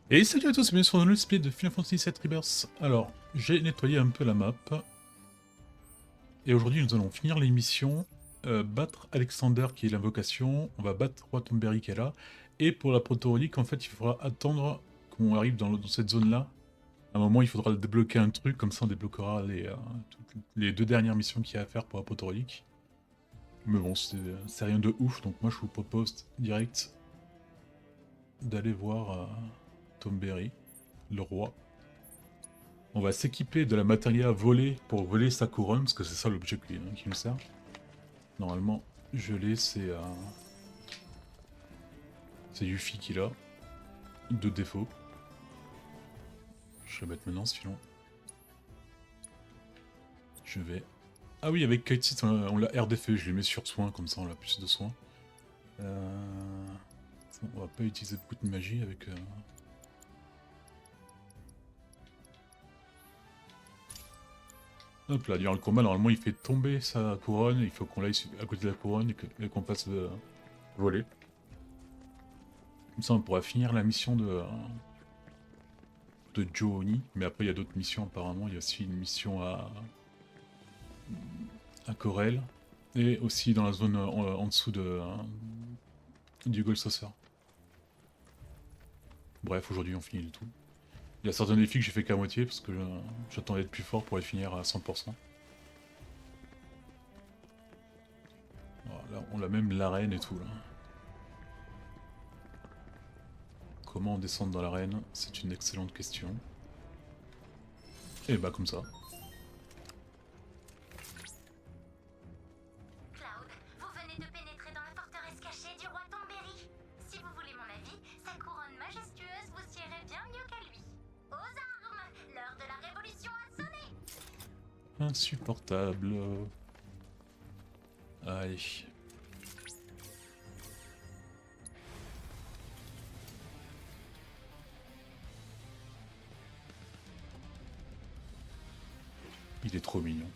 Et salut à tous, bienvenue sur le split de Final Fantasy VII Rebirth. Alors, j'ai nettoyé un peu la map. Et aujourd'hui, nous allons finir l'émission, battre Alexander qui est l'invocation, on va battre Roi Tomberry qui est là. Et pour la proto-relique, en fait, il faudra attendre qu'on arrive dans cette zone-là. À un moment, il faudra débloquer un truc, comme ça on débloquera les deux dernières missions qu'il y a à faire pour la proto-relique. Mais bon, c'est rien de ouf, donc moi je vous propose direct d'aller voir Tomberry, le roi. On va s'équiper de la matériel à voler pour voler sa couronne, parce que c'est ça l'objet qui nous sert. Normalement, je l'ai, c'est Yuffie qui l'a. De défaut. Je vais le mettre maintenant, sinon. Je vais. Ah oui, avec Kaitit, on l'a RDF, je les mets sur soin, comme ça on a plus de soins. On va pas utiliser beaucoup de magie avec. Hop là, durant le combat, normalement il fait tomber sa couronne, il faut qu'on aille à côté de la couronne et qu'on fasse voler. Comme ça on pourra finir la mission de Joe Oni, mais après il y a d'autres missions apparemment, il y a aussi une mission à Corel, et aussi dans la zone en dessous du Gold Saucer. Bref, aujourd'hui on finit le tout. Il y a certains défis que j'ai fait qu'à moitié, parce que j'attendais d'être plus fort pour les finir à 100%. Voilà, on a même l'arène et tout là. Comment on descend dans l'arène? C'est une excellente question. Et bah comme ça. Cloud, vous venez de pénétrer dans la forteresse cachée du roi Tomberry. Si vous voulez mon avis, sa couronne majestueuse vous siérait bien mieux qu'à lui. Aux armes! L'heure de la révolution a sonné! Insupportable. Allez. Il est trop mignon.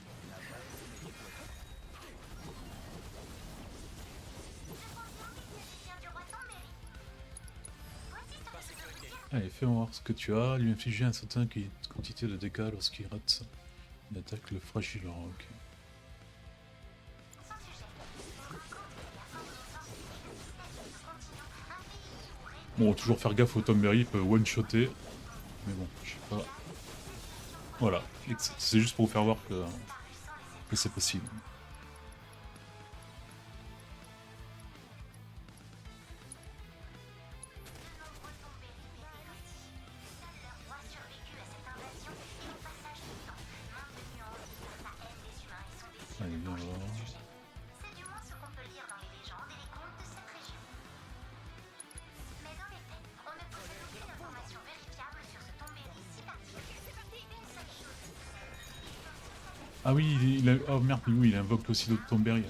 Allez, fais-moi voir ce que tu as. Lui infliger un certain quantité de dégâts lorsqu'il rate une attaque le fragile rock. Bon, toujours faire gaffe au Tomberry, il peut one-shotter. Mais bon, je sais pas. Voilà, c'est juste pour vous faire voir que c'est possible. Allez, viens voir. C'est du moins ce qu'on peut lire dans les légendes et les contes de cette région. Mais dans les faits, on ne possède aucune information vérifiable sur ce Tomberry si particulier. Une seule chose. Ah oui, oh merde, oui, il invoque aussi d'autres Tomberry.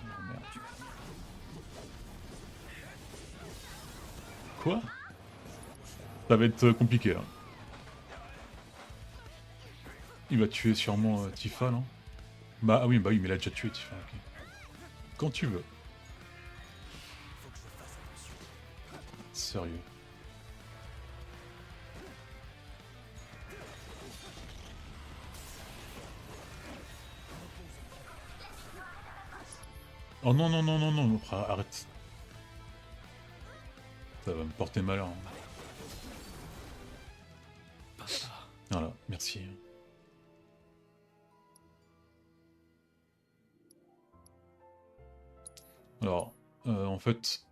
Oh merde. Quoi? Ça va être compliqué, hein. Il va tuer sûrement Tifa, non? Bah ah oui, bah oui, mais il a déjà tué Tifa, ok. Quand tu veux. Sérieux. Oh non, non, non, non, non, arrête. Ça va me porter malheur. Voilà, merci. Alors, en fait,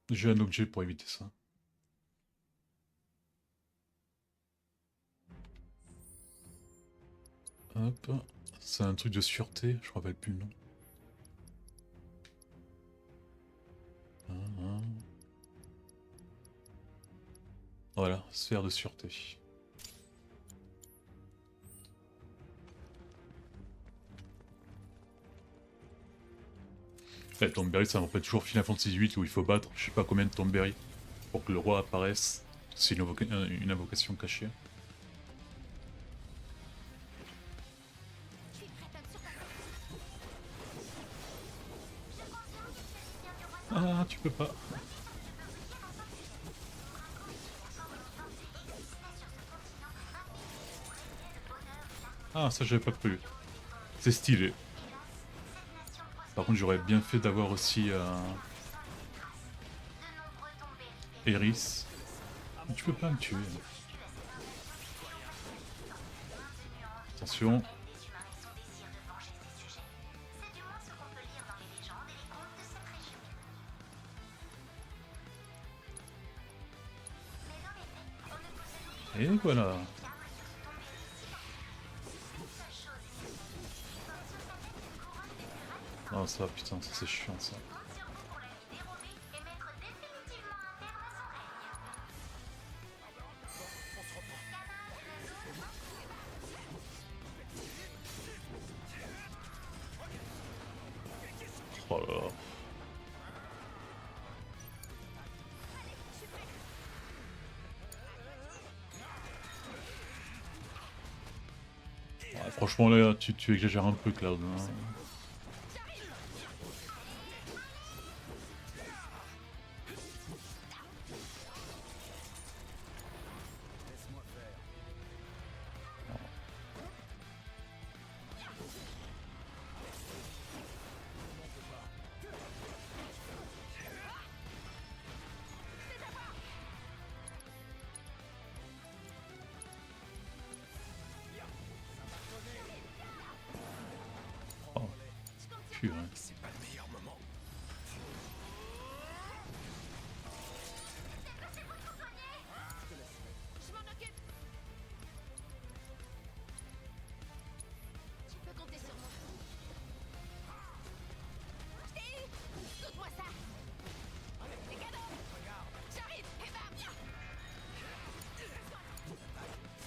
j'ai un objet pour éviter ça. Hop, c'est un truc de sûreté, je me rappelle plus le nom. Voilà, sphère de sûreté. Tomberry, ça me rappelle toujours Final Fantasy VIII où il faut battre je sais pas combien de Tomberry pour que le roi apparaisse. C'est une invocation cachée. Ah, tu peux pas. Ah, ça j'avais pas prévu. C'est stylé. Par contre, j'aurais bien fait d'avoir aussi Eris. Tu peux pas me tuer. Attention. Et voilà. Oh ça, putain, ça c'est chiant ça. Oh là là. Ouais, franchement là, tu exagères un peu, Cloud. Hein. Oh, purée. C'est pas le meilleur moment. Je m'en occupe. Tu peux compter sur moi. Je t'ai eu. Donne-moi ça. Les cadeaux. J'arrive. Et bam.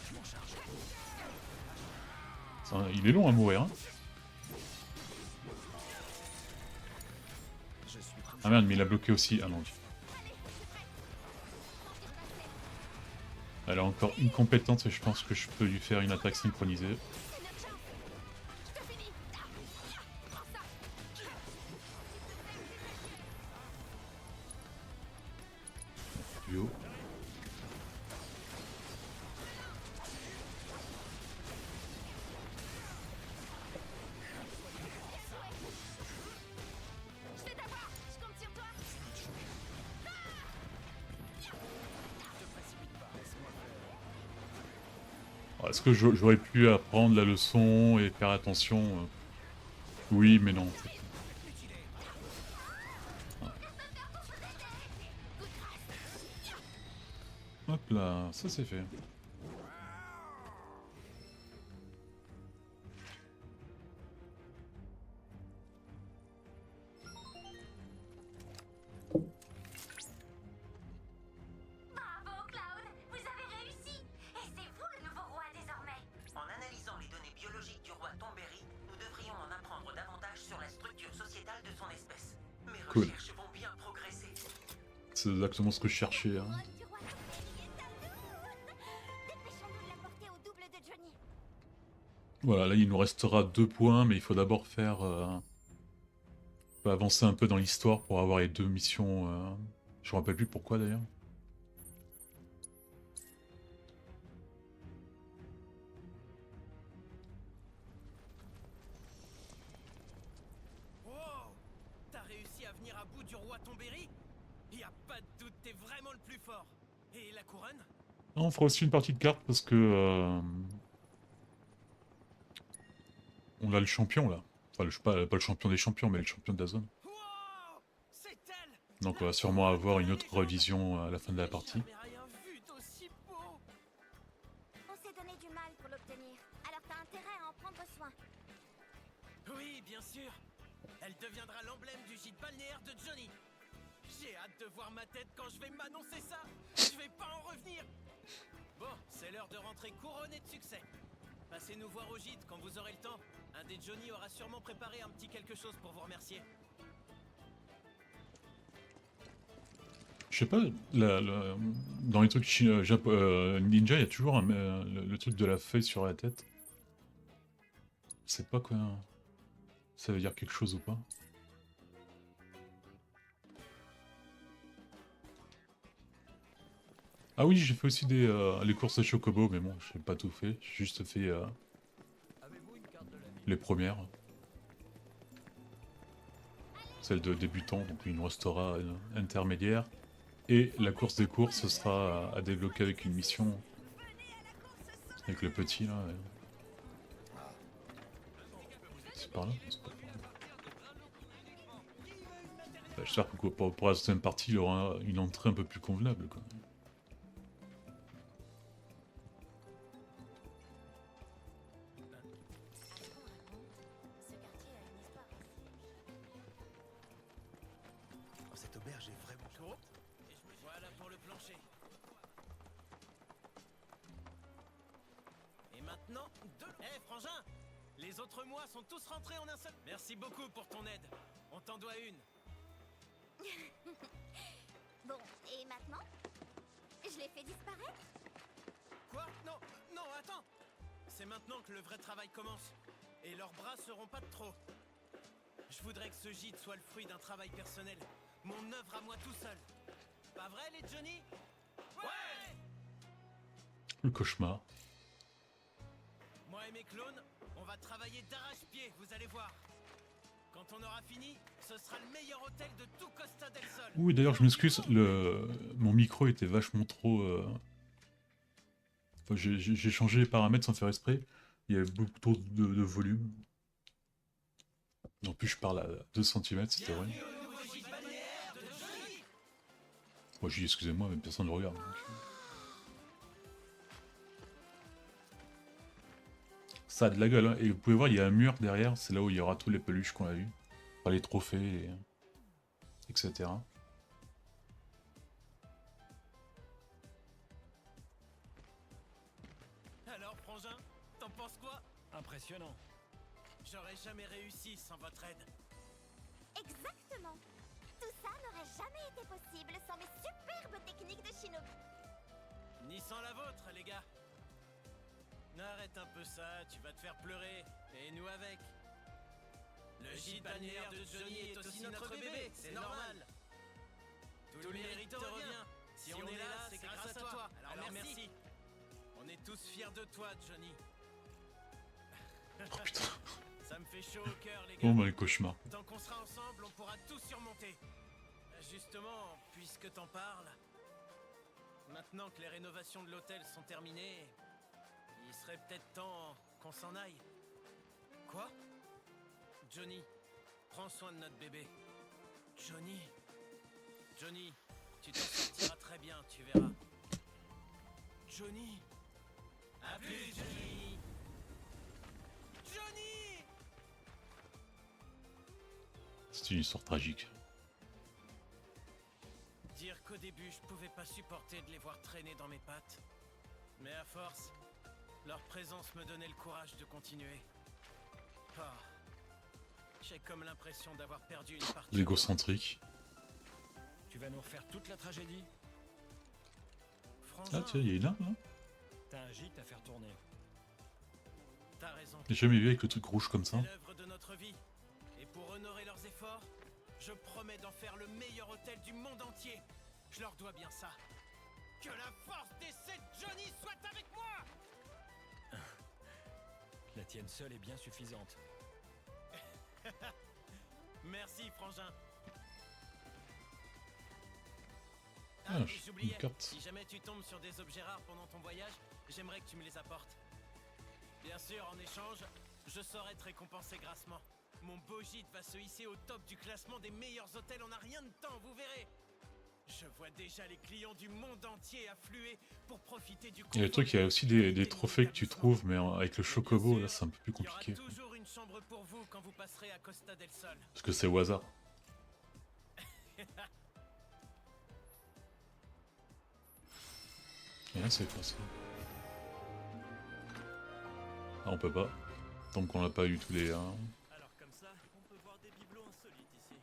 Je m'en charge. Ça, il est long à mourir. Hein. Je suis tout. Ah merde, mais il a bloqué aussi. Ah non. Elle a encore une compétence et je pense que je peux lui faire une attaque synchronisée. C'est notre chance. Je te finis. Prends ça. Duo. Je vais t'avoir. Je compte sur toi. Est-ce que j'aurais pu apprendre la leçon et faire attention Oui, mais non. Hop là, ça c'est fait. Bravo, Cloud! Vous avez réussi! Et c'est vous le nouveau roi désormais! En analysant les données biologiques du roi Tombéry, nous devrions en apprendre davantage sur la structure sociétale de son espèce. Mes Cool. recherches vont bien progresser. C'est exactement ce que je cherchais. Hein. Couronne du roi Tombéry est à nous. Dépêchons-nous de la porter au double de Johnny. Voilà, là il nous restera 2 points, mais il faut d'abord faire... faut avancer un peu dans l'histoire pour avoir les 2 missions. Je me rappelle plus pourquoi d'ailleurs. Wow! T'as réussi à venir à bout du roi Tombéry? Y a pas de doute, t'es vraiment le plus fort. Et la couronne? Non, on fera aussi une partie de cartes parce que... on a le champion là. Enfin, pas le champion des champions, mais le champion de la zone. Wow! C'est elle! Donc on va sûrement avoir une autre revision à la fin de la partie. J'ai jamais rien vu d'aussi beau! On s'est donné du mal pour l'obtenir. Alors t'as intérêt à en prendre soin. Oui, bien sûr. Elle deviendra l'emblème du gîte balnéaire de Johnny. J'ai hâte de voir ma tête quand je vais m'annoncer ça. Je vais pas en revenir. Bon, c'est l'heure de rentrer couronnée de succès. Passez nous voir au gîte quand vous aurez le temps. Un des Johnny aura sûrement préparé un petit quelque chose pour vous remercier. Je sais pas, dans les trucs ninja, il y a toujours le truc de la feuille sur la tête. Je sais pas quoi. Ça veut dire quelque chose ou pas. Ah oui, j'ai fait aussi les courses de Chocobo, mais bon, j'ai pas tout fait. J'ai juste fait les premières. Celle de débutant, donc il nous restera une intermédiaire. Et la course des courses, ce sera à débloquer avec une mission. Avec le petit là. C'est par là? C'est pas par là. J'espère que pour la deuxième partie, il aura une entrée un peu plus convenable, quoi. Oh, cette auberge est vraiment chaude. Voilà pour le plancher. Et maintenant, frangin! Les autres mois sont tous rentrés en un seul. Merci beaucoup pour ton aide. On t'en doit une. Bon, et maintenant? Je l'ai fait disparaître? Quoi? Non, non, attends! C'est maintenant que le vrai travail commence. Et leurs bras seront pas de trop. Je voudrais que ce gîte soit le fruit d'un travail personnel. Mon œuvre à moi tout seul. Pas vrai, les Johnny? Ouais! Le cauchemar. Moi et mes clones, on va travailler d'arrache-pied, vous allez voir. Quand on aura fini, ce sera le meilleur hôtel de tout Costa del Sol. Oui, d'ailleurs, je m'excuse, mon micro était vachement trop... Enfin, j'ai changé les paramètres sans faire exprès. Il y avait beaucoup trop de volume. En plus, je parle à 2 cm, c'était vrai. Moi, je dis excusez-moi, mais personne ne le regarde. Donc. Ça a de la gueule, hein. Et vous pouvez voir, il y a un mur derrière, c'est là où il y aura tous les peluches qu'on a vus. Enfin, les trophées, etc. Alors, frangin, t'en penses quoi? Impressionnant. J'aurais jamais réussi sans votre aide. Exactement. Tout ça n'aurait jamais été possible sans mes superbes techniques de shinobi. Ni sans la vôtre, les gars. Arrête un peu ça, tu vas te faire pleurer. Et nous avec. Le gîte balnéaire de Johnny est aussi notre bébé, c'est normal. Tout le mérite te revient. Si on est là, c'est grâce à toi. Alors merci. On est tous fiers de toi, Johnny. Oh putain. Ça me fait chaud au cœur, les gars. Bon, bah, les cauchemars. Tant qu'on sera ensemble, on pourra tout surmonter. Justement, puisque t'en parles, maintenant que les rénovations de l'hôtel sont terminées, il serait peut-être temps qu'on s'en aille. Quoi? Johnny, prends soin de notre bébé. Johnny? Johnny, tu t'en sortiras très bien, tu verras. Johnny? À plus, Johnny! Johnny! C'est une histoire tragique. Dire qu'au début, je pouvais pas supporter de les voir traîner dans mes pattes. Mais à force, leur présence me donnait le courage de continuer. Ah, j'ai comme l'impression d'avoir perdu une partie. L'égocentrique. Tu vas nous refaire toute la tragédie? Frangin, Ah tiens, il y a une arme là. T'as un gîte à faire tourner. t'as raison. J'ai jamais vu avec le truc rouge comme ça. C'est l'œuvre de notre vie. Et pour honorer leurs efforts, je promets d'en faire le meilleur hôtel du monde entier. Je leur dois bien ça. Que la force des 7 Johnny soit avec moi! La tienne seule est bien suffisante. Merci, frangin. Ah, mais j'ai j'oubliais, une carte. si jamais tu tombes sur des objets rares pendant ton voyage, j'aimerais que tu me les apportes. Bien sûr, en échange, je saurai te récompenser grassement. Mon beau gîte va se hisser au top du classement des meilleurs hôtels en un rien de temps, vous verrez. Je vois déjà les clients du monde entier affluer pour profiter du Et le truc, il y a aussi des trophées que tu trouves, mais avec le chocobo, là, c'est un peu plus compliqué. Il y aura toujours une chambre pour vous quand vous passerez à Costa del Sol. Parce que c'est au hasard. Et là, c'est quoi ça? Ah, on peut pas. Tant qu'on n'a pas eu tous les... Alors comme ça, on peut voir des bibelots insolites ici.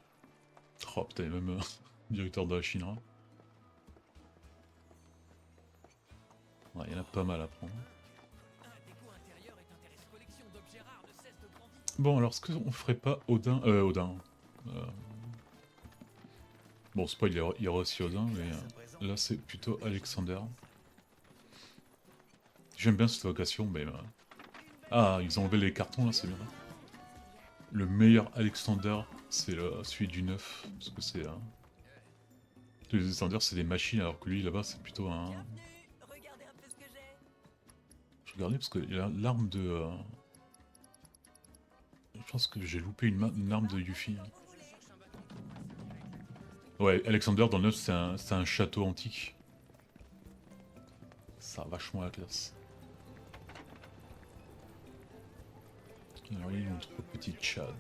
Oh putain, il y a même directeur de la Shinra. Ouais, il y en a pas mal à prendre. Bon, alors, est-ce qu'on ferait pas Odin... Odin. Bon, spoil, il y aura aussi Odin, mais... Là, c'est plutôt Alexander. J'aime bien cette vocation, mais... Ah, ils ont enlevé les cartons, là, c'est bien. Le meilleur Alexander, c'est celui du 9. Parce que c'est... Les Alexander, c'est des machines, alors que lui, là-bas, c'est plutôt un... Bienvenue. Regardez un peu ce que j'ai. Je regardais parce qu'il a l'arme de... Je pense que j'ai loupé une arme de Yuffie. Ouais, Alexander dans le 9, c'est un château antique. Ça a vachement la classe. Alors, il est notre petit Tchad.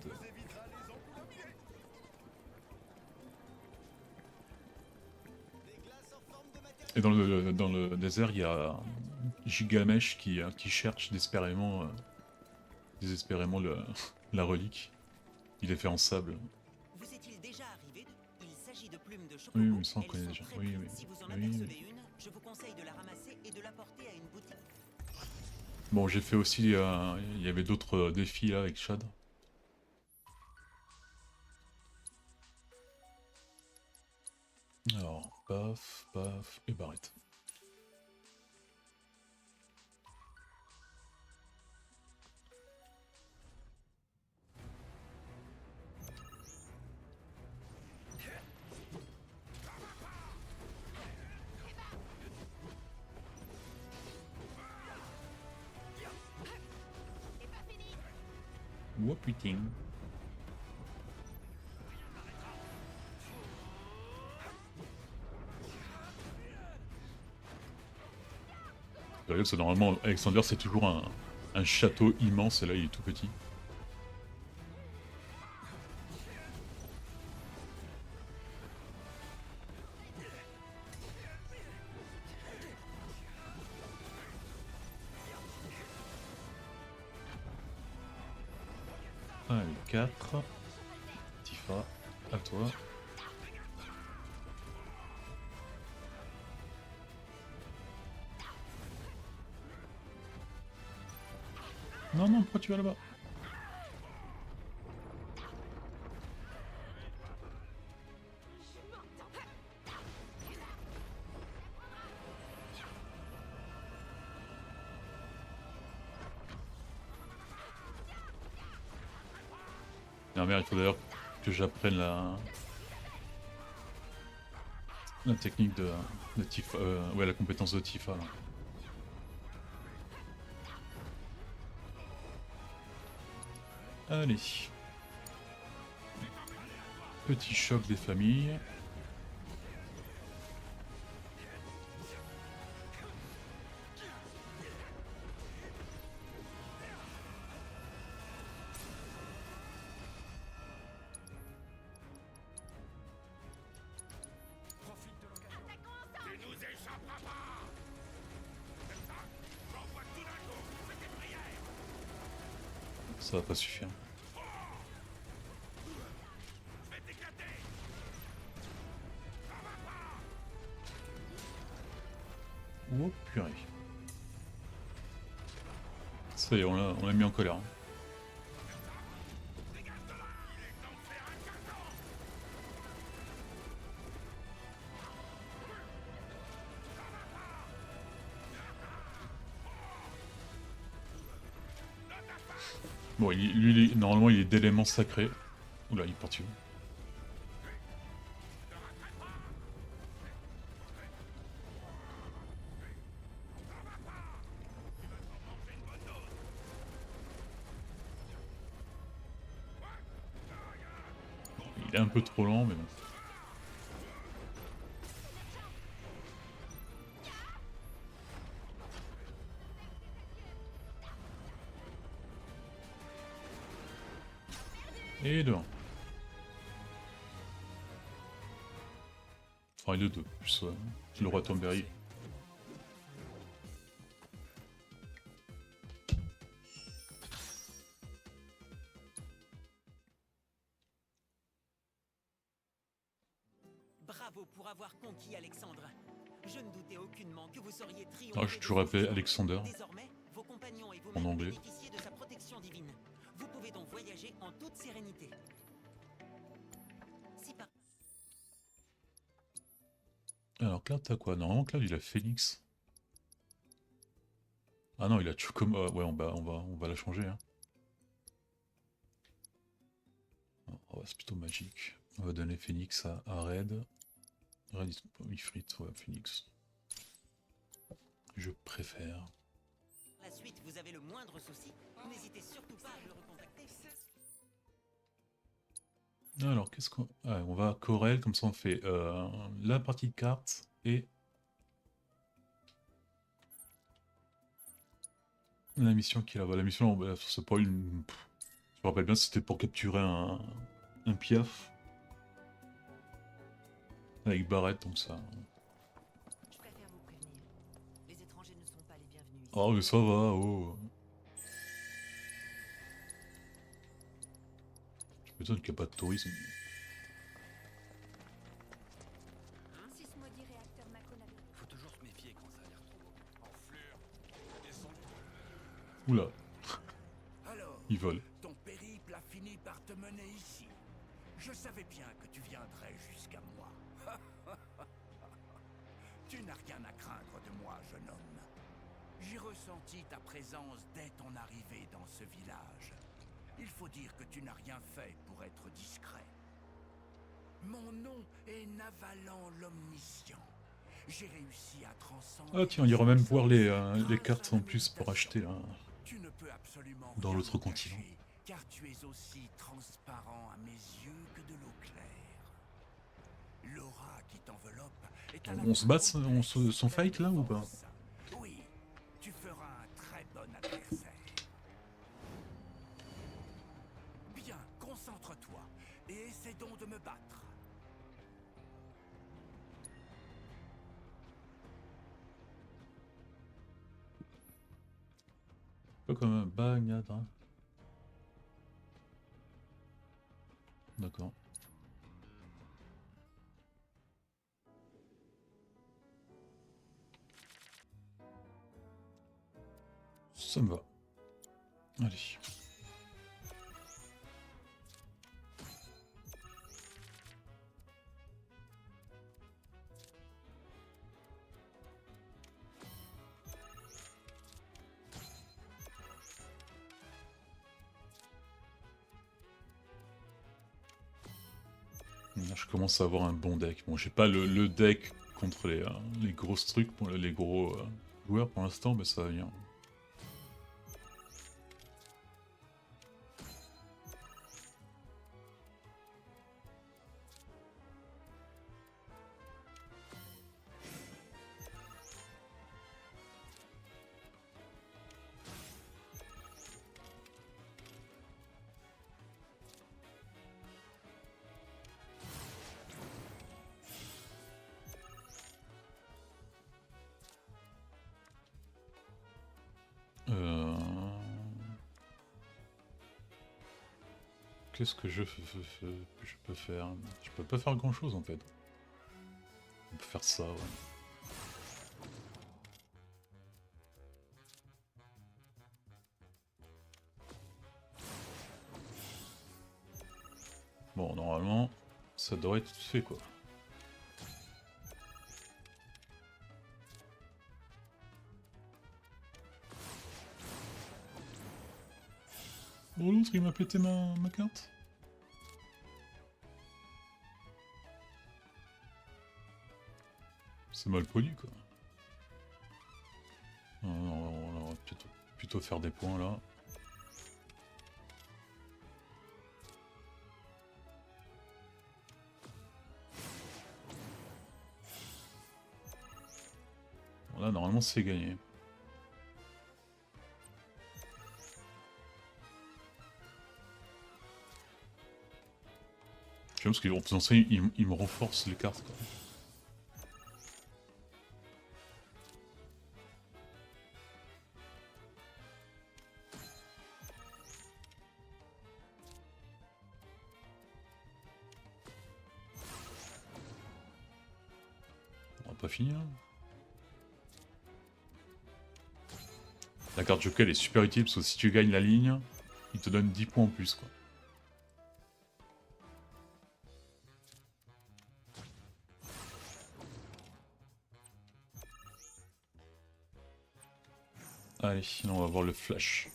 Et dans le désert, il y a Gigamesh qui cherche désespérément la relique. Il est fait en sable. Vous est-il déjà arrivé Il s'agit de plumes de Oui, chocobo. mais ça on Elles connaît sont déjà. très Oui, bonnes. oui. Si vous en Oui, apercevez oui. une, je vous conseille de la ramasser et de l'apporter à une boutique. Bon, j'ai fait aussi... il y avait d'autres défis là avec Chad. Alors, paf, paf, et barrette. Ouah putain. Sérieux, c'est normalement, Alexander c'est toujours un château immense et là il est tout petit. Allez, 4. Tifa, à toi. Non, non, pourquoi tu vas là-bas? Ah merde, il faut d'ailleurs que j'apprenne la technique de Tifa, ouais, la compétence de Tifa. Là. Allez. Petit choc des familles. Ça va pas suffire. Oh purée. Ça y est, on l'a mis en colère. Bon, lui, normalement, il est d'éléments sacrés. Oula, il est parti où? Il est un peu trop lent, mais bon. Et deux. Enfin, il est deux, plus le roi Tomberry. Bravo pour avoir conquis Alexandre. Je ne doutais aucunement que vous seriez triomphé. Ah, j'ai toujours appelé Alexander. Désormais, vos compagnons et En vous-même anglais. bénéficiez de sa protection divine. Vous pouvez donc voyager en toute sérénité. Si par... Alors, Alors Cloud t'as quoi? Normalement Cloud il a Phoenix. Ah non il a Chocoma. Ouais on va la changer hein. Oh, c'est plutôt magique. On va donner Phoenix à Red. Red Ifrit, ouais Phoenix. Je préfère. La suite, vous avez le moindre souci, n'hésitez surtout pas à me recontacter. Alors qu'est-ce qu'on... Ah, on va à Corel, comme ça on fait la partie de cartes et... La mission qui est là-bas. La mission, c'est pas une... Je me rappelle bien, c'était pour capturer un piaf. Avec Barrett, donc ça... Je préfère vous prévenir. Les étrangers ne sont pas les bienvenus ici. Oh mais ça va, oh... Je m'étonne qu'il n'y a pas de tourisme. Si ce maudit réacteur Maconaville. Faut toujours se méfier quand ça a l'air trop. Enflure. Descends. Oula, Alors, ils volent. ton périple a fini par te mener ici. Je savais bien que tu viendrais jusqu'à moi. Tu n'as rien à craindre de moi, jeune homme. J'ai ressenti ta présence dès ton arrivée dans ce village. Il faut dire que tu n'as rien fait pour être discret. Mon nom est Navalan l'Omniscient. J'ai réussi à transcender... Ah tiens, il y aura même voir les cartes en plus pour acheter là. Tu ne peux absolument Dans rien l'autre me continent. cacher, car tu es aussi transparent à mes yeux que de l'eau claire. L'aura qui t'enveloppe est à la On se fois bat, on son fight là ou pas? force. Oui, tu feras un très bon adversaire. Bien, concentre-toi et essaie donc de me battre. Pas comme un bagnadra. D'accord. Ça me va. Allez. Là, je commence à avoir un bon deck. Bon, j'ai pas le deck contre les grosses trucs, pour les gros joueurs pour l'instant, mais ça va venir. Qu'est-ce que je peux faire? Je peux pas faire grand chose en fait. On peut faire ça, ouais. Bon, normalement, ça devrait être fait quoi. Oh l'autre il m'a pété ma carte. C'est mal poli quoi. Non, non, on va plutôt faire des points là. Bon, là normalement c'est gagné. J'aime parce qu'en faisant ça, il me renforce les cartes quoi. On va pas finir. La carte Joker elle est super utile parce que si tu gagnes la ligne, il te donne 10 points en plus quoi. Allez, sinon on va voir le flash.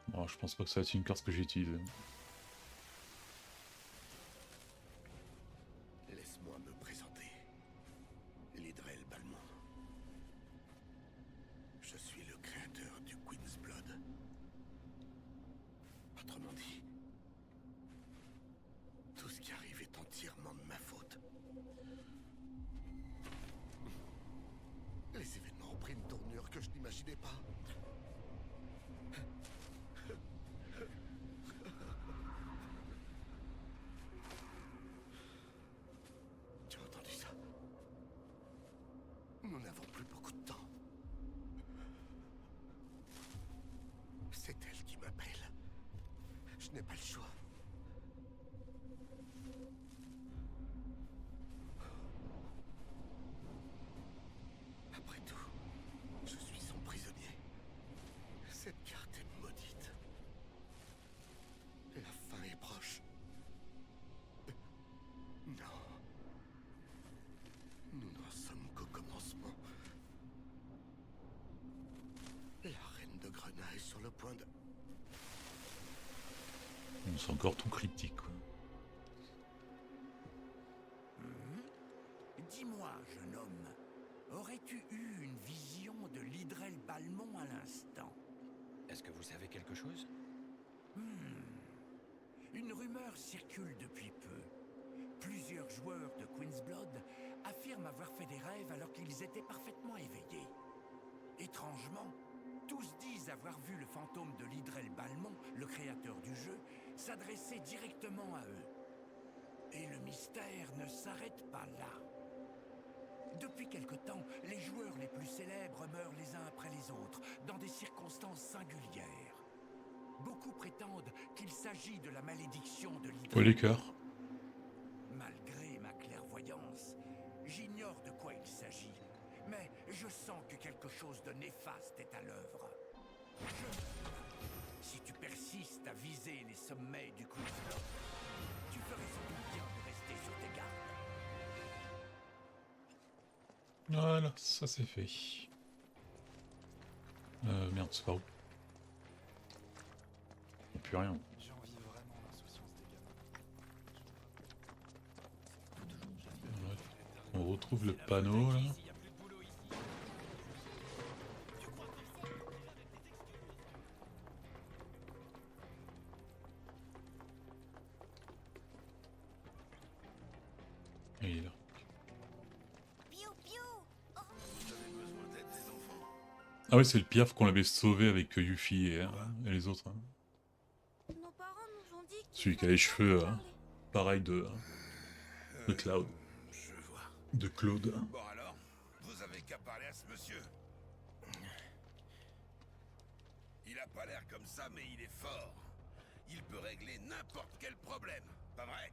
Bon, je pense pas que ça va être une carte que j'ai utilisée. Laisse-moi me présenter. Lidrel Balmont. Je suis le créateur du Queen's Blood. Autrement dit, tout ce qui arrive est entièrement de ma faute. Les événements ont pris une tournure que je n'imaginais pas. Tu as entendu ça? Nous n'avons plus beaucoup de temps. C'est elle qui m'appelle. Je n'ai pas le choix. Après tout, je suis son prisonnier. Cette carte est maudite. La fin est proche. Non. Nous n'en sommes qu'au commencement. La reine de Grenat est sur le point de... C'est encore tout cryptique, quoi. Dis-moi, jeune homme, aurais-tu eu une vision de Lidrel Balmont à l'instant? Est-ce que vous savez quelque chose? Une rumeur circule depuis peu. Plusieurs joueurs de Queen's Blood affirment avoir fait des rêves alors qu'ils étaient parfaitement éveillés. Étrangement, tous disent avoir vu le fantôme de Lidrel Balmont, le créateur du jeu, s'adresser directement à eux. Et le mystère ne s'arrête pas là. Depuis quelque temps, les joueurs les plus célèbres meurent les uns après les autres, dans des circonstances singulières. Beaucoup prétendent qu'il s'agit de la malédiction de Oh Lidrel. les cœurs. Malgré ma clairvoyance, j'ignore de quoi il s'agit, mais je sens que quelque chose de néfaste est à l'œuvre. Si tu persistes à viser les sommets du Queen's Blood, tu ferais sans doute bien de rester sur tes gardes. Voilà, ça c'est fait. Merde, c'est par où? Y'a plus rien. J'envie vraiment l'insouciance des gamins. Ouais. On retrouve le panneau là. Il y a plus de boulot ici. Et il est là. Piou piou. Oh, Ah ouais, c'est le piaf qu'on avait sauvé avec Yuffie et les autres. Hein. nos parents nous ont dit Celui qui a les cheveux, pareil de Cloud. Je vois. De Claude. Bon alors, vous avez qu'à parler à ce monsieur. Il a pas l'air comme ça, mais il est fort. Il peut régler n'importe quel problème, pas vrai?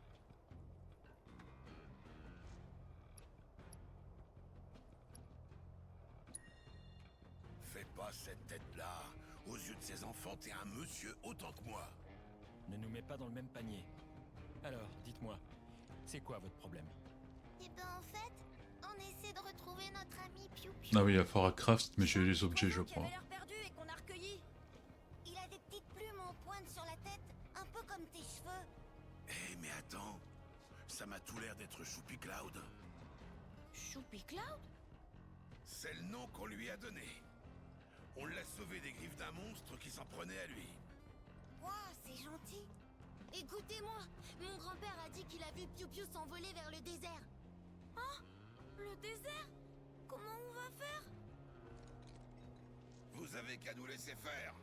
Fais pas cette tête-là. Aux yeux de ses enfants, t'es un monsieur autant que moi. Ne nous mets pas dans le même panier. Alors, dites-moi, c'est quoi votre problème? Eh ben en fait, on essaie de retrouver notre ami Piou Piou. Ah oui, il y a fort à craft, mais j'ai les objets, je Qui crois. avait l'air perdu et qu'on a recueilli. Il a des petites plumes en pointe sur la tête, un peu comme tes cheveux. Eh mais attends, ça m'a tout l'air d'être Choupi Cloud. Choupi Cloud? C'est le nom qu'on lui a donné. On l'a sauvé des griffes d'un monstre qui s'en prenait à lui. Waouh, c'est gentil. Écoutez-moi, mon grand-père a dit qu'il a vu Piou Piou s'envoler vers le désert. Le désert? Comment on va faire? Vous avez qu'à nous laisser faire.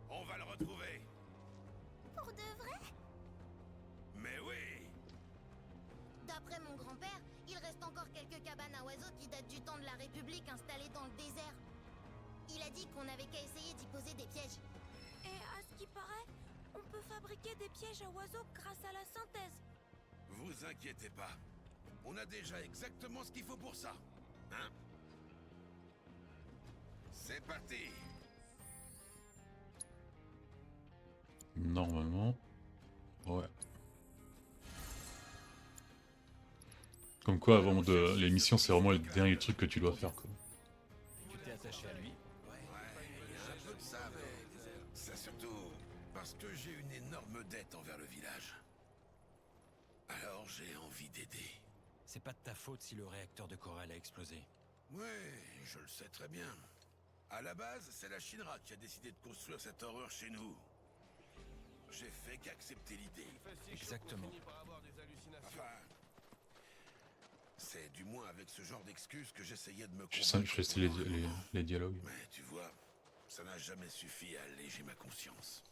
On va le retrouver. Pour de vrai? Mais oui. D'après mon grand-père, il reste encore quelques cabanes à oiseaux qui datent du temps de la République installées dans le désert. Il a dit qu'on avait qu'à essayer d'y poser des pièges. Et à ce qui paraît, on peut fabriquer des pièges à oiseaux grâce à la synthèse. Vous inquiétez pas. On a déjà exactement ce qu'il faut pour ça. Hein? C'est parti. Normalement. Ouais. Comme quoi, avant de l'émission, c'est vraiment le dernier truc que tu dois faire, quoi. Tu t'es attaché à lui? Un peu de ça, mais ça surtout parce que j'ai une énorme dette envers le village. Alors j'ai envie d'aider. C'est pas de ta faute si le réacteur de Corel a explosé. Ouais, je le sais très bien. À la base, c'est la Shinra qui a décidé de construire cette horreur chez nous. J'ai fait qu'accepter l'idée. Exactement. Enfin, c'est du moins avec ce genre d'excuses que j'essayais de me Je sais, je convaincre laisse les, pendant un moment. les dialogues. Mais tu vois, ça n'a jamais suffi à alléger ma conscience.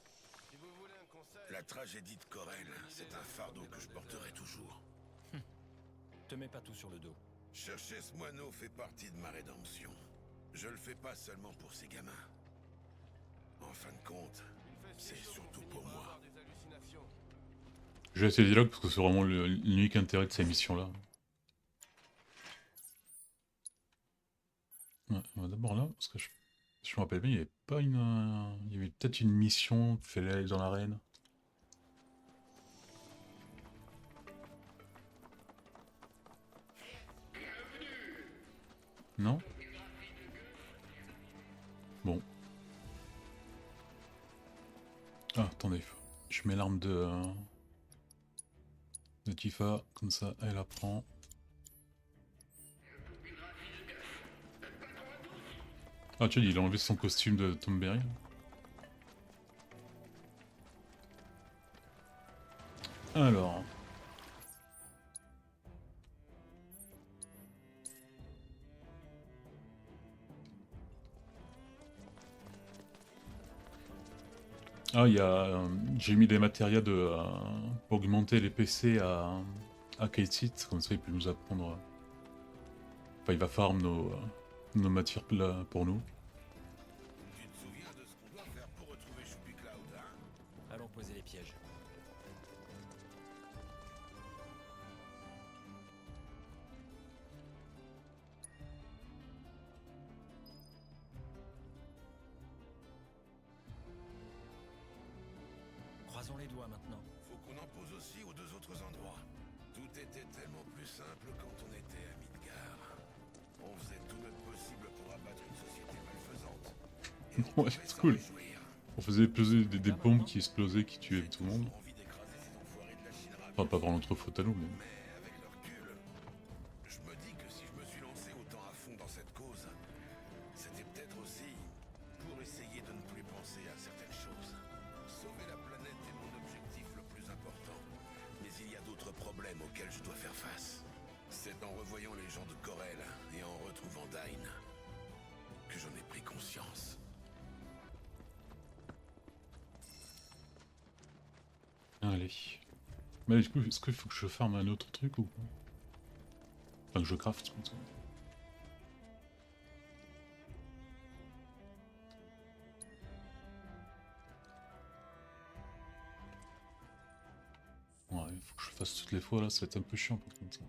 La tragédie de Corel, c'est un fardeau que je porterai toujours. Te mets pas tout sur le dos. Chercher ce moineau fait partie de ma rédemption. Je le fais pas seulement pour ces gamins. En fin de compte, c'est surtout pour moi. Je laisse les dialogues parce que c'est vraiment l'unique intérêt de ces missions-là. Ouais, on va d'abord là, parce que je me rappelle bien, il y avait pas une... il y avait peut-être une mission qu'il fallait aller dans l'arène. Non? Bon. Ah, attendez. Je mets l'arme de Tifa, comme ça, elle apprend. Ah, tu dis, il a enlevé son costume de Tom Berry. Alors... Ah, il y a... j'ai mis des matérias pour augmenter les PC à Kate, comme ça il peut nous apprendre... Enfin, il va farm nos matières là pour nous. Tu te souviens de ce qu'on doit faire pour retrouver Choupi Cloud, hein? Allons poser les pièges. Croisons les doigts maintenant. Faut qu'on en pose aussi aux deux autres endroits. Tout était tellement plus simple quand on était à Midgar. On faisait tout notre possible pour abattre une société malfaisante. Et on Ouais, pouvait c'est s'en cool. réjouir. On faisait exploser des bombes qui explosaient, qui tuaient J'ai tout le monde. toujours envie d'écraser ces enfoirés de la Shinra, Enfin, pas par notre faute à nous, mais... mais avec le recul, je me dis que si je me suis lancé autant à fond dans cette cause, c'était peut-être aussi pour essayer de ne plus penser à certaines choses. Sauver la planète est mon objectif le plus important, mais il y a d'autres problèmes auxquels je dois faire face. C'est en revoyant les gens de Corel et en retrouvant Dain que j'en ai pris conscience. Allez. Mais du coup, est-ce qu'il faut que je farme un autre truc ou pas? Enfin, que je craft plutôt. Ouais, il faut que je le fasse toutes les fois là, ça va être un peu chiant par contre.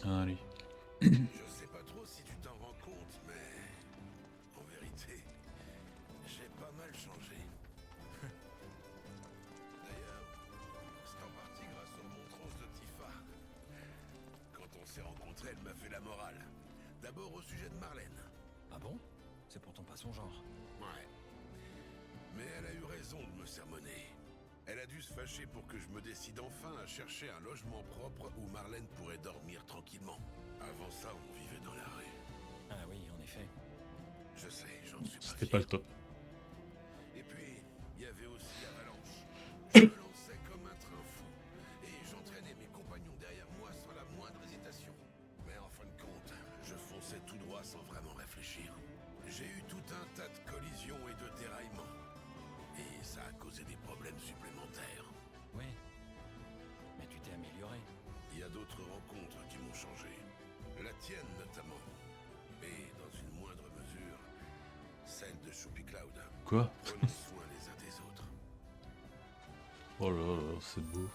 Allez. Je sais pas trop si tu t'en rends compte, mais en vérité, j'ai pas mal changé. D'ailleurs, c'est en partie grâce aux remontrances de Tifa. Quand on s'est rencontrés, elle m'a fait la morale. D'abord au sujet de Marlène. Ah bon? C'est pourtant pas son genre. Ouais. Mais elle a eu raison de me sermonner. Elle a dû se fâcher pour que je me décide enfin à chercher un logement propre où Marlène pourrait dormir tranquillement. Avant ça, on vivait dans la rue. Ah oui, en effet. Je sais, j'en suis pas C'était fier. pas le top. Et puis, il y avait aussi Avalanche. Je me lançais comme un train fou. Et j'entraînais mes compagnons derrière moi sans la moindre hésitation. Mais en fin de compte, je fonçais tout droit sans vraiment réfléchir. J'ai eu tout un tas de collisions et de déraillements. Et ça a causé des problèmes supplémentaires. Ouais. Mais tu t'es amélioré. Il y a d'autres rencontres qui m'ont changé. La tienne notamment. Et dans une moindre mesure, celle de Choupi Cloud. Quoi? Prenons soin les uns des autres. Oh là là, c'est beau.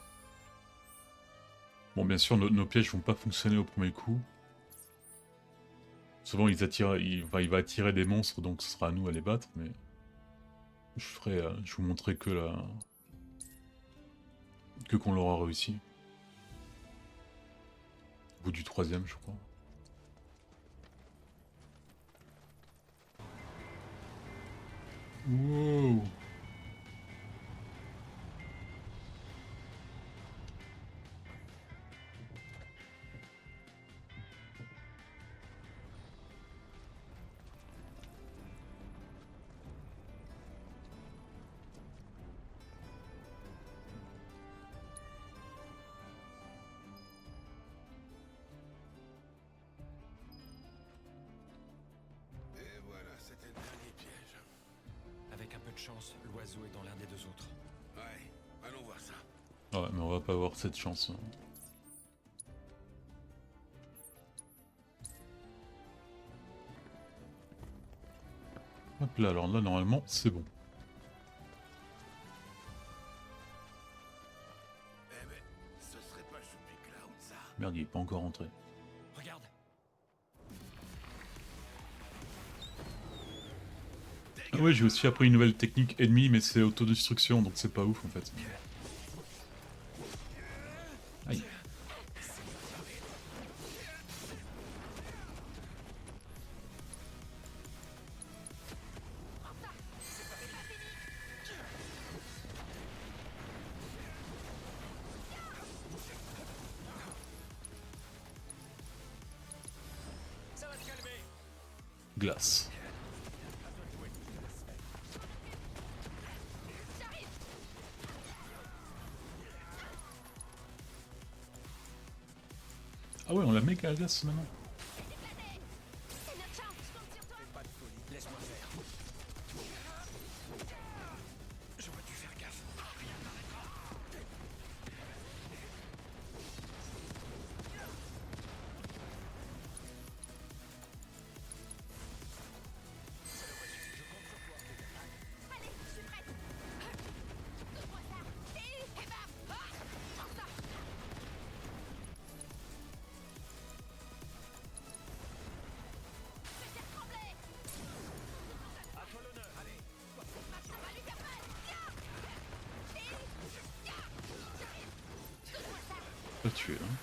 Bon, bien sûr, nos pièges vont pas fonctionner au premier coup. Souvent, il va attirer des monstres, donc ce sera à nous à les battre, mais... je vous montrerai que qu'on l'aura réussi. Au bout du 3e, je crois. Wow! Et voilà, c'était le dernier piège. Avec un peu de chance, l'oiseau est dans l'un des 2 autres. Ouais, allons voir ça. Ouais, mais on va pas avoir cette chance. Hein. Hop là, alors là, normalement, c'est bon. Eh ben, ce serait pas Choupi Cloud, ça. Merde, il est pas encore rentré. Regarde. Ah ouais, j'ai aussi appris une nouvelle technique ennemie, mais c'est autodestruction, donc c'est pas ouf en fait. Aïe. Ça va te calmer. Glace. Ah ouais, on la méga glace maintenant. C'est notre chance, je compte sur toi. Pas de folie, laisse-moi faire. J'aurais dû faire gaffe. Rien ne m'arrêtera. Allez, je suis prête. Donne-moi ça. Et bam. Ah, prends ça. Je vais faire trembler. À toi l'honneur, allez. Maintenant, va lui faire mal. Viens. Et viens. J'arrive. Donne-moi ça. Pas tué, hein.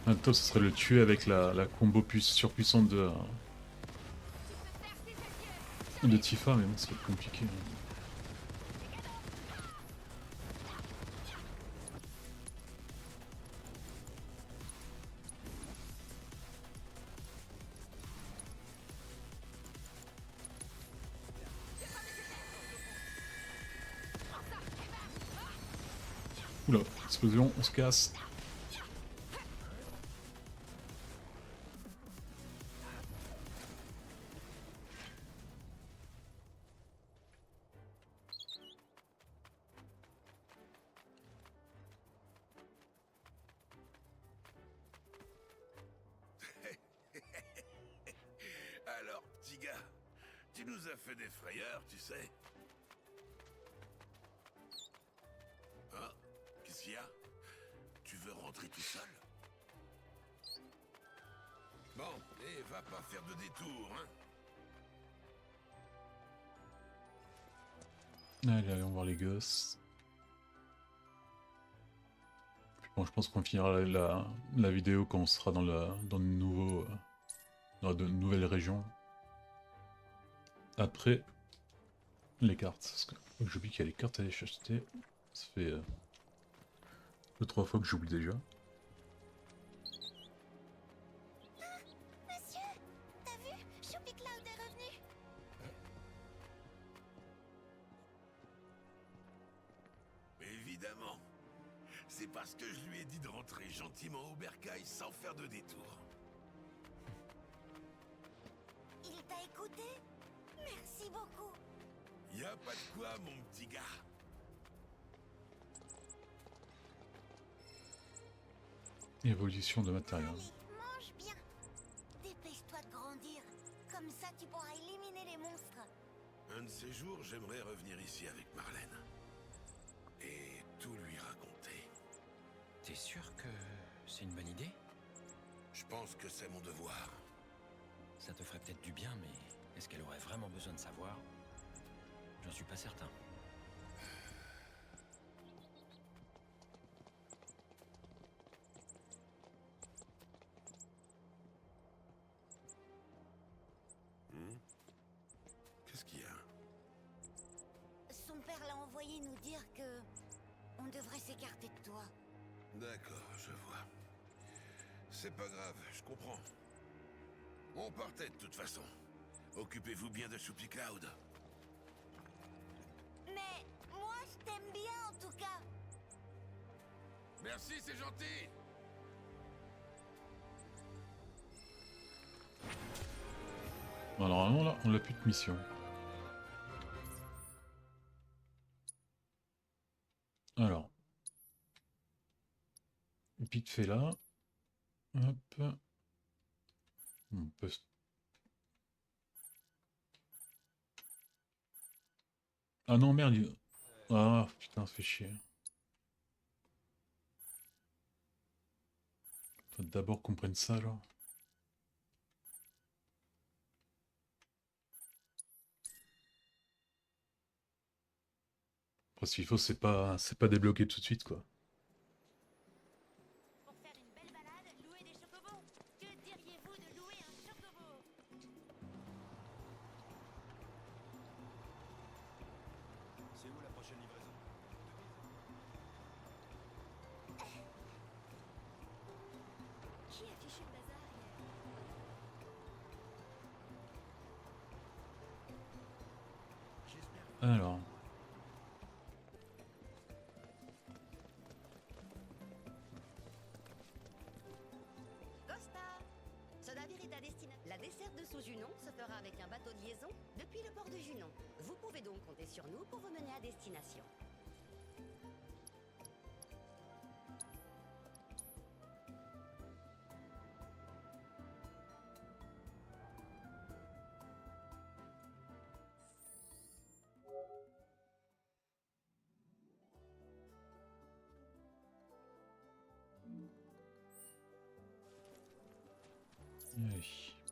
Maintenant, ce serait le tuer avec la combo surpuissante de Tifa, mais bon, ça va être compliqué. Hein. Oula, explosion, on se casse. Alors, petit gars, tu nous as fait des frayeurs, tu sais. Hein? Qu'est-ce qu'il y a? Tu veux rentrer tout seul? Bon, et va pas faire de détour, hein? Allez, allons voir les gosses. Bon, je pense qu'on finira la vidéo quand on sera dans le nouveau... dans de nouvelles régions. Après, les cartes. Parce que j'oublie qu'il y a les cartes à aller acheter. Ça fait 2-3 fois que j'oublie déjà. Monsieur, t'as vu? Choupi Cloud est revenu. Évidemment. C'est parce que je lui ai dit de rentrer gentiment au bercail sans faire de détour. Il t'a écouté? Merci beaucoup. Y a pas de quoi, mon petit gars. Évolution de matériel. Allez, mange bien. Dépêche-toi de grandir. Comme ça, tu pourras éliminer les monstres. Un de ces jours, j'aimerais revenir ici avec Marlène. Et tout lui raconter. T'es sûr que c'est une bonne idée? Je pense que c'est mon devoir. Ça te ferait peut-être du bien, mais est-ce qu'elle aurait vraiment besoin de savoir? J'en suis pas certain. Qu'est-ce qu'il y a? Son père l'a envoyé nous dire que... on devrait s'écarter de toi. D'accord, je vois. C'est pas grave, je comprends. On partait de toute façon. Occupez-vous bien de Soupy Cloud. Mais moi, je t'aime bien en tout cas. Merci, c'est gentil. Bon, normalement là, on n'a plus de mission. Alors. Vite fait là. Hop. On peut... Ah non, merde. Ah, putain, ça fait chier. Faut d'abord qu'on prenne ça, genre. Après, ce qu'il faut, c'est pas débloquer tout de suite, quoi. Pour faire une belle balade, louer des chocobos. Que diriez-vous de louer un chocobo? C'est où la prochaine livraison? Qui a fiché le bazar hier? Alors. Costa! Ce navire est à destination. La desserte de sous-Junon se fera avec un bateau de liaison depuis le port de Junon. Vous pouvez donc compter sur nous pour vous mener à destination. Allez,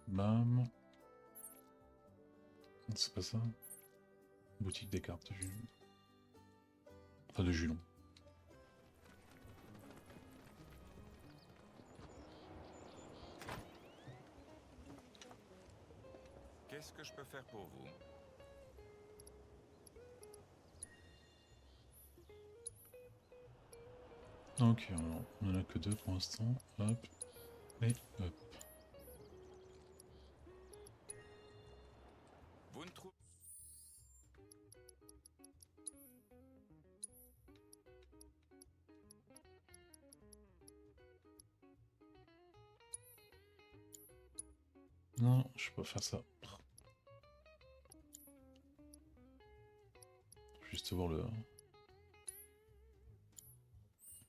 bam. Non, c'est pas ça. Boutique des cartes de Julon. Enfin, de Julon. Qu'est-ce que je peux faire pour vous? Ok, alors, on en a que deux pour l'instant. Hop. Et hop. Vous ne trouvez... Non, je peux pas faire ça. Juste voir le...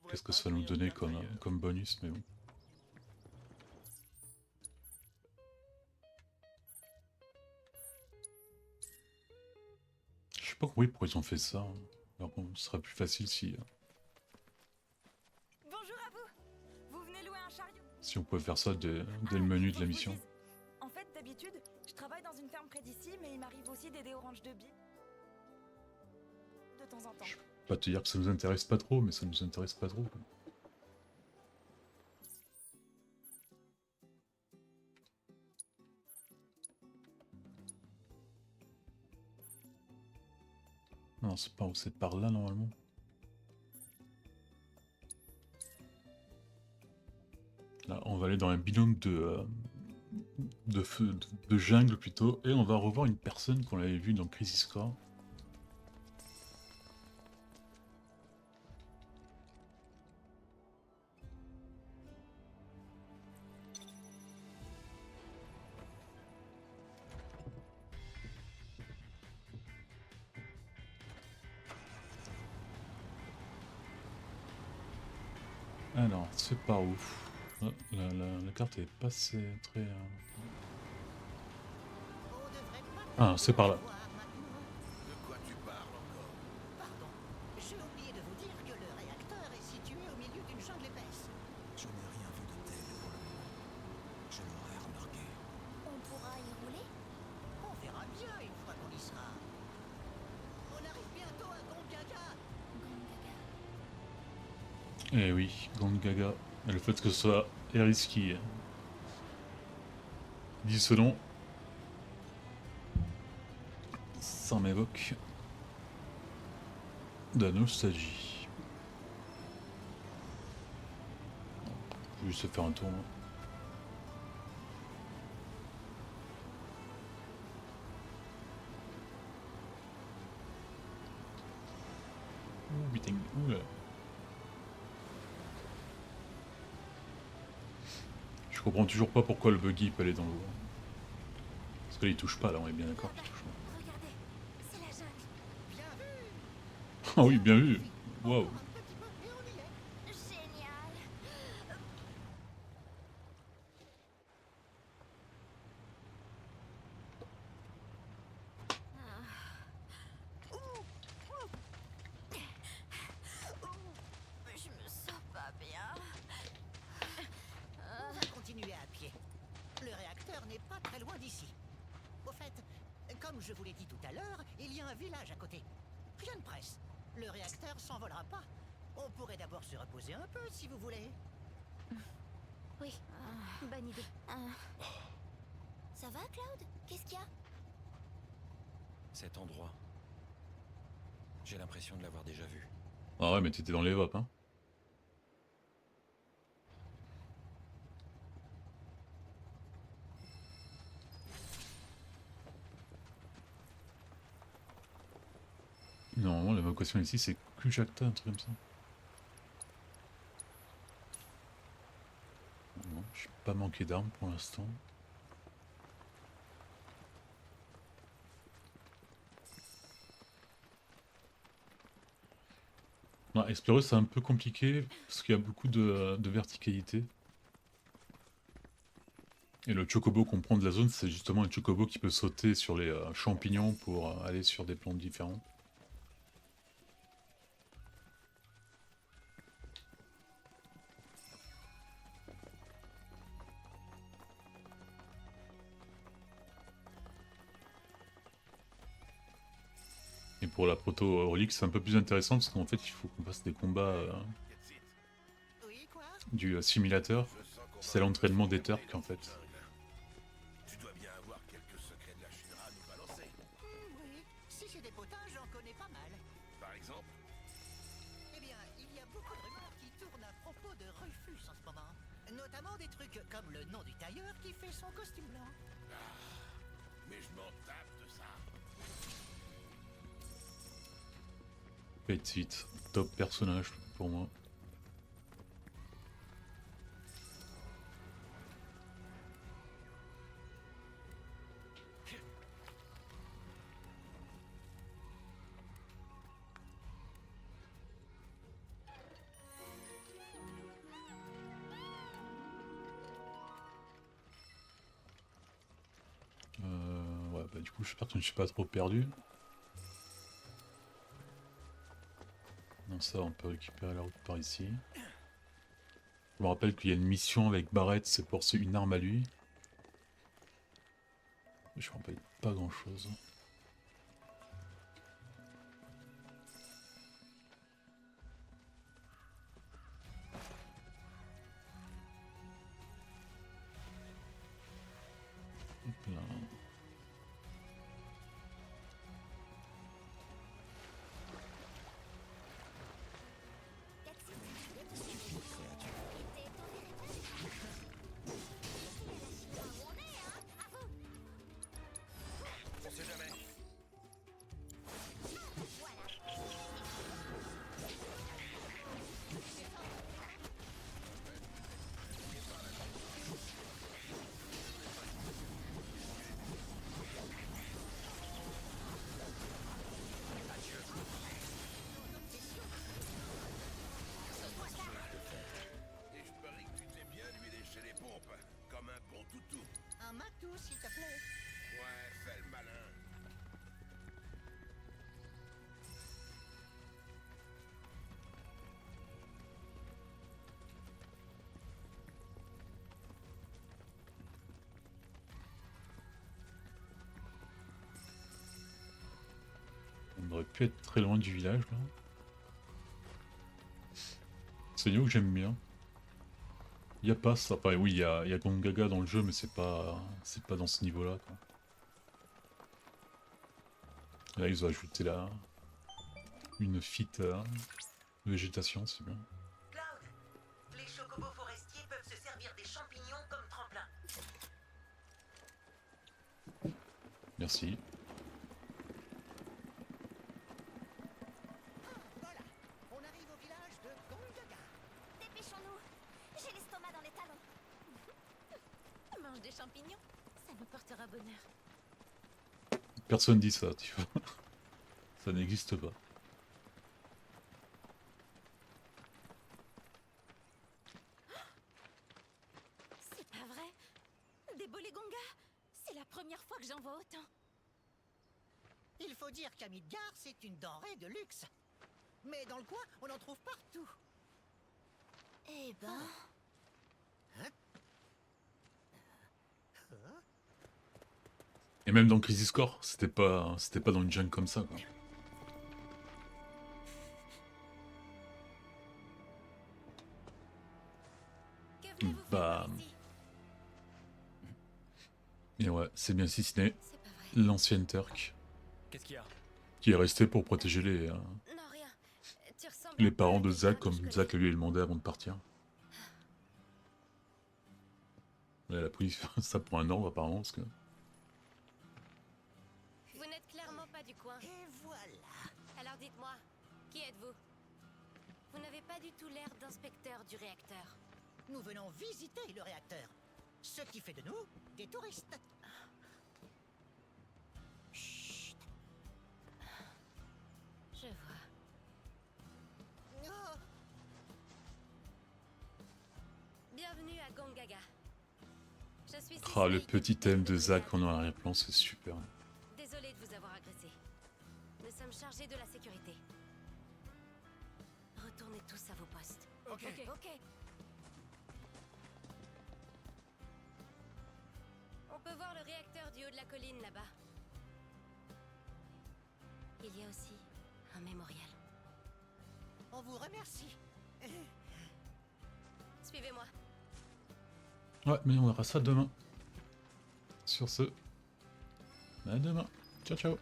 Qu'est-ce que ça va nous donner comme bonus, mais bon. Je sais pas compris pourquoi ils ont fait ça. Alors bon, ce serait plus facile si... Bonjour à vous. Vous venez louer un chariot? Si on pouvait faire ça dès le menu de la mission. En fait, d'habitude, je travaille dans une ferme près d'ici, mais il m'arrive aussi d'aider au ranch de billes. De temps en temps. Je peux pas te dire que ça nous intéresse pas trop, mais ça nous intéresse pas trop, quoi. Non, c'est pas où, c'est par là normalement. Là, on va aller dans un binôme de jungle plutôt, et on va revoir une personne qu'on avait vue dans Crisis Core. Alors, c'est par où? Ah, la carte est pas très... Ah, c'est par là. De quoi tu parles encore? Pardon, j'ai oublié de vous dire que le réacteur est situé au milieu d'une jungle épaisse. Je n'ai rien vu de tel pour le moment. Je l'aurais remarqué. On pourra y rouler? On verra bien une fois qu'on y sera. On arrive bientôt à Gongaga. Eh oui, Gongaga. Et le fait que ce soit Eris qui dit ce nom, ça m'évoque de la nostalgie. On peut juste se faire un tour. Hein. Ouh, putain, ouh là. Je comprends toujours pas pourquoi le buggy peut aller dans l'eau. Parce que là il touche pas, là on est bien d'accord qu'il touche pas. Regardez, c'est la jungle. Bien vu. Ah oui, bien vu. Waouh. Un petit peu et on y est. Génial. Je me sens pas bien. On va continuer à pied. Le réacteur n'est pas très loin d'ici. Au fait, comme je vous l'ai dit tout à l'heure, il y a un village à côté. Rien de presse. Le réacteur s'envolera pas. On pourrait d'abord se reposer un peu si vous voulez. Oui, bonne idée. Ça va, Cloud? Qu'est-ce qu'il y a? Cet endroit. J'ai l'impression de l'avoir déjà vu. Ah ouais, mais t'étais dans les vapes, hein. Normalement, l'évocation ici, c'est Kujakta, un truc comme ça. Non, je suis pas manqué d'armes pour l'instant. Non, explorer, c'est un peu compliqué, parce qu'il y a beaucoup de verticalité. Et le chocobo qu'on prend de la zone, c'est justement un chocobo qui peut sauter sur les champignons pour aller sur des plantes différentes. Et pour la proto-relique, c'est un peu plus intéressant parce qu'en fait, il faut qu'on fasse des combats Oui, quoi? du simulateur. C'est l'entraînement des Turcs en fait. Tu dois bien avoir quelques secrets de la Shinra à nous balancer. Oui, si c'est des potages, j'en connais pas mal. Par exemple, Eh bien, il y a beaucoup de rumeurs qui tournent à propos de Rufus en ce moment. Notamment des trucs comme le nom du tailleur qui fait son costume blanc. mais je m'en tape de ça. Fate Suite, top personnage pour moi. Ouais, bah du coup j'espère que je ne suis pas trop perdu. Non, ça on peut récupérer la route par ici. Je me rappelle qu'il y a une mission avec Barrett, c'est pour une arme à lui. Je me rappelle pas grand chose. Hop là. On sait jamais. On aurait pu être très loin du village là. C'est une niveau que j'aime bien. Il n'y a pas ça. Enfin, oui, il y a Gongaga dans le jeu, mais c'est pas dans ce niveau-là. Là, ils ont ajouté là une végétation, c'est bien. Cloud, les chocobos forestiers peuvent se servir des champignons comme tremplin. Merci. Voilà, on arrive au village de Gongaga. Dépêchons-nous. J'ai l'estomac dans les talons. Mange des champignons, ça nous portera bonheur. Personne dit ça, tu vois. Ça n'existe pas. C'est pas vrai. Des bolégongas. C'est la première fois que j'en vois autant. Il faut dire qu'à Midgar, c'est une denrée de luxe. Mais dans le coin, on en trouve partout. Eh ben... Et même dans Crisis Core, c'était pas dans une jungle comme ça, quoi. Que venez-vous faire Bah... par ici? Et ouais, c'est bien si ce n'est C'est pas vrai. l'ancienne Turk Qu'est-ce qu'il y a? qui est restée pour protéger Non, rien. Tu ressembles les un peu parents à de quelqu'un Zack, que je comme connais. Zack lui a demandé avant de partir. Elle a pris ça pour un ordre apparemment, parce que... Vous n'êtes clairement pas du coin. Et voilà. Alors dites-moi, qui êtes-vous? Vous n'avez pas du tout l'air d'inspecteur du réacteur. Nous venons visiter le réacteur. Ce qui fait de nous des touristes. Chut. Je vois. Oh, Bienvenue à Gongaga. Je suis Ah, le Cicely, petit thème de capitaine Zack en village. arrière-plan, c'est super. Désolé de vous avoir agressé. Nous sommes chargés de la sécurité. Retournez tous à vos postes. Ok. Ok. On peut voir le réacteur du haut de la colline là-bas. Il y a aussi un mémorial. on vous remercie. Suivez-moi. Ouais, mais on verra ça demain. Sur ce... À demain. Ciao, ciao.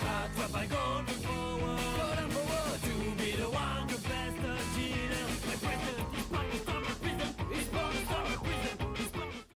Attrape un